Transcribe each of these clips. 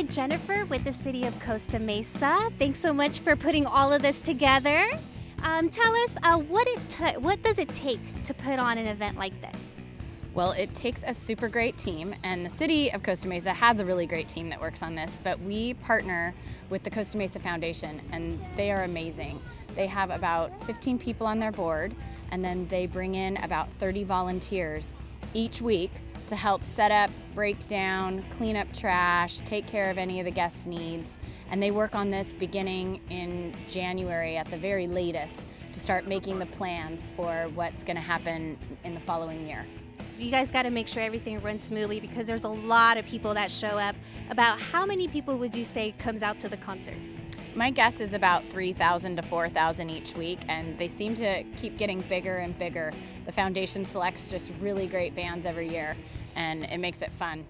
Jennifer with the City of Costa Mesa. Thanks so much for putting all of this together. Tell us, what does it take to put on an event like this? Well, it takes a super great team, and the City of Costa Mesa has a really great team that works on this, but we partner with the Costa Mesa Foundation, and they are amazing. They have about 15 people on their board, and then they bring in about 30 volunteers each week to help set up, break down, clean up trash, take care of any of the guests' needs. And they work on this beginning in January at the very latest to start making the plans for what's going to happen in the following year. You guys got to make sure everything runs smoothly because there's a lot of people that show up. About how many people would you say comes out to the concerts? My guess is about 3,000 to 4,000 each week, and they seem to keep getting bigger and bigger. The foundation selects just really great bands every year, and it makes it fun.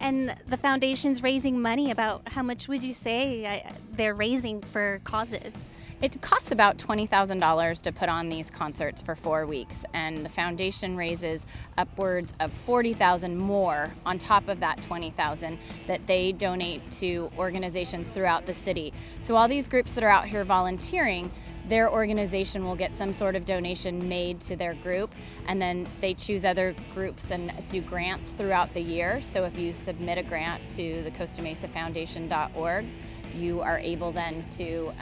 And the foundation's raising money. About how much would you say they're raising for causes? It costs about $20,000 to put on these concerts for 4 weeks, and the foundation raises upwards of $40,000 more on top of that $20,000 that they donate to organizations throughout the city. So all these groups that are out here volunteering, their organization will get some sort of donation made to their group, and then they choose other groups and do grants throughout the year. So if you submit a grant to the CostaMesaFoundation.org, you are able then to,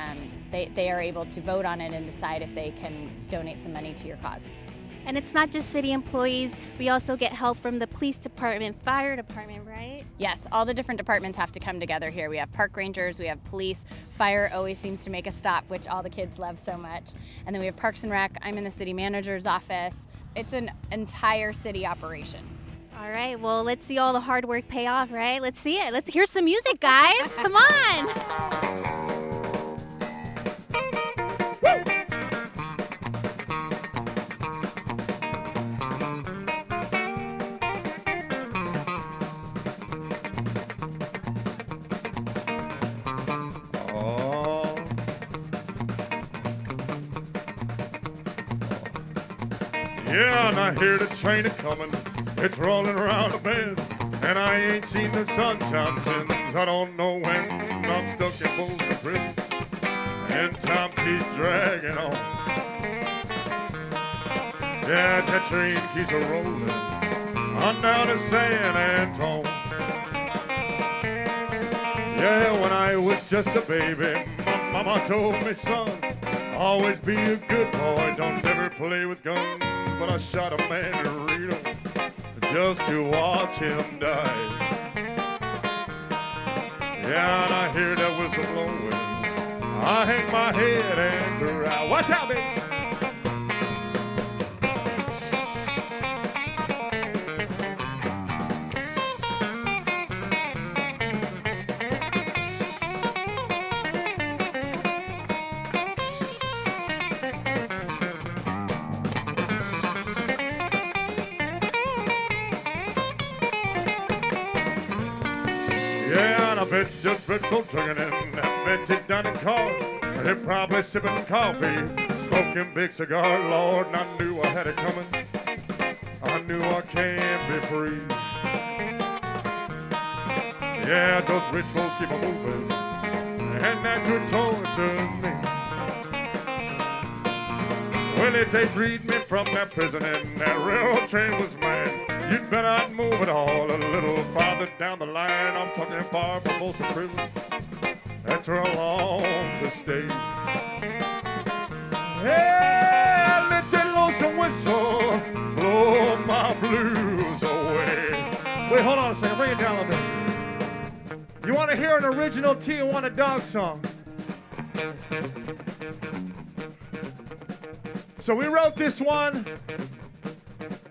they are able to vote on it and decide if they can donate some money to your cause. And it's not just city employees. We also get help from the police department, fire department, right? Yes, all the different departments have to come together here. We have park rangers, we have police, fire always seems to make a stop, which all the kids love so much. And then we have Parks and Rec. I'm in the city manager's office. It's an entire city operation. All right, well, let's see all the hard work pay off, right? Let's see it. Let's hear some music, guys. Come on. Yeah, and I hear the train a-comin', it's rolling around the bend, and I ain't seen the sunshine since I don't know when. I'm stuck in Bolsa prison, and time keeps dragging on. Yeah, that train keeps a-rolling on down to San Antone. Yeah, when I was just a baby, my mama told me, son, always be a good boy, don't ever play with guns. But I shot a man in Reno just to watch him die. Yeah, and I hear that whistle blowing. I hang my head and cry. Watch out, baby! Yeah, and I bet just Red-Bull drinking in that fancy dining car. They're probably sipping coffee, smoking big cigar. Lord, and I knew I had it coming. I knew I can't be free. Yeah, those rich folks keep on moving, and that good tortures me. Well, if they freed me from that prison and that railroad train was mine, you'd better not move at all a little farther down the line. I'm talking far from Folsom Prison. That's where I long to stay. Yeah, let that lonesome whistle blow my blues away. Wait, hold on a second. Bring it down a little bit. You want to hear an original Tijuana Dogs song? So we wrote this one.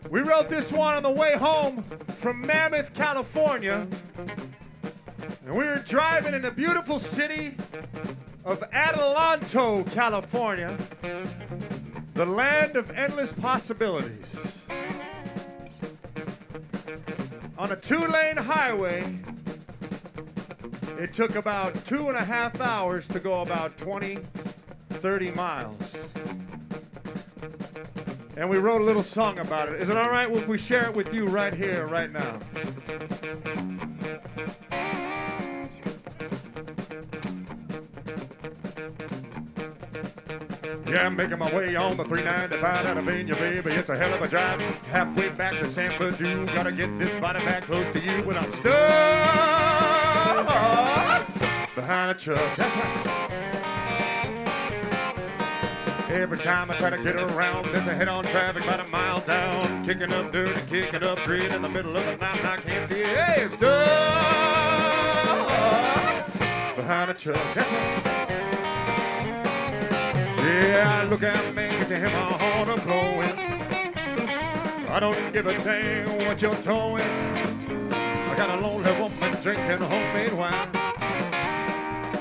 We wrote this one on the way home from Mammoth, California. And we were driving in the beautiful city of Adelanto, California, the land of endless possibilities. On a 2-lane highway, it took about 2.5 hours to go about 30 miles. And we wrote a little song about it. Is it all right if we share it with you right here, right now? Yeah, I'm making my way on the 395 out of Virginia, baby. It's a hell of a drive. Halfway back to San Bernardino. Gotta get this body back close to you when I'm stuck behind a truck. That's right. Every time I try to get around, there's a head-on traffic about a mile down. Kicking up dirt and kicking up grit in the middle of the night, and I can't see it. Hey, it's stuck behind a truck. That's right. Yeah, look at me, get to hear my horn blowing. I don't give a dang what you're towing. I got a lonely woman drinking homemade wine.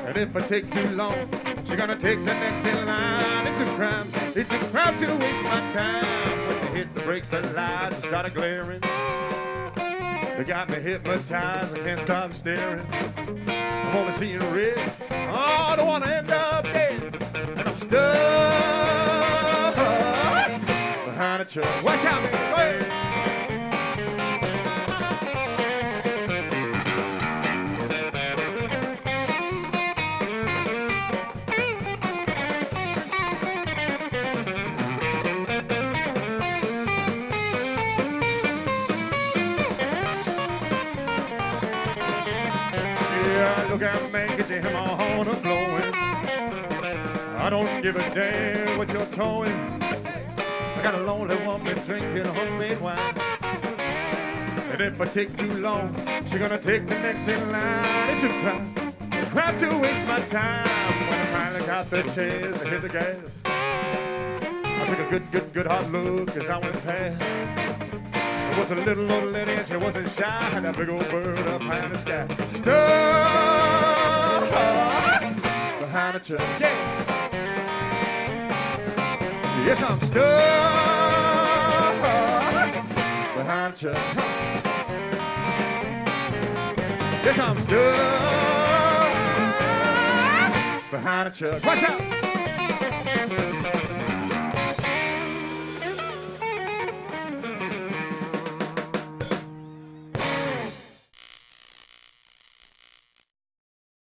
And if I take too long, she's gonna take the next in line. It's a crime to waste my time. When they hit the brakes, the lights started glaring. They got me hypnotized, I can't stop staring. I wanna see in red, oh, I don't wanna end up dead. And I'm stuck behind a truck. Watch out, man, go ahead. Look at me, get you hear my horn blowing. I don't give a damn what you're towing. I got a lonely woman drinking homemade wine. And if I take too long, she's gonna take the next in line. It's a crime to waste my time. When I finally got the chance to hit the gas, I took a good hard look as I went past. There was a little old lady and she wasn't shy. And that big old bird up high in the sky. Stuck behind a truck. Yeah. Yes, I'm stuck behind a truck. Yes, I'm stuck behind a truck. Watch out!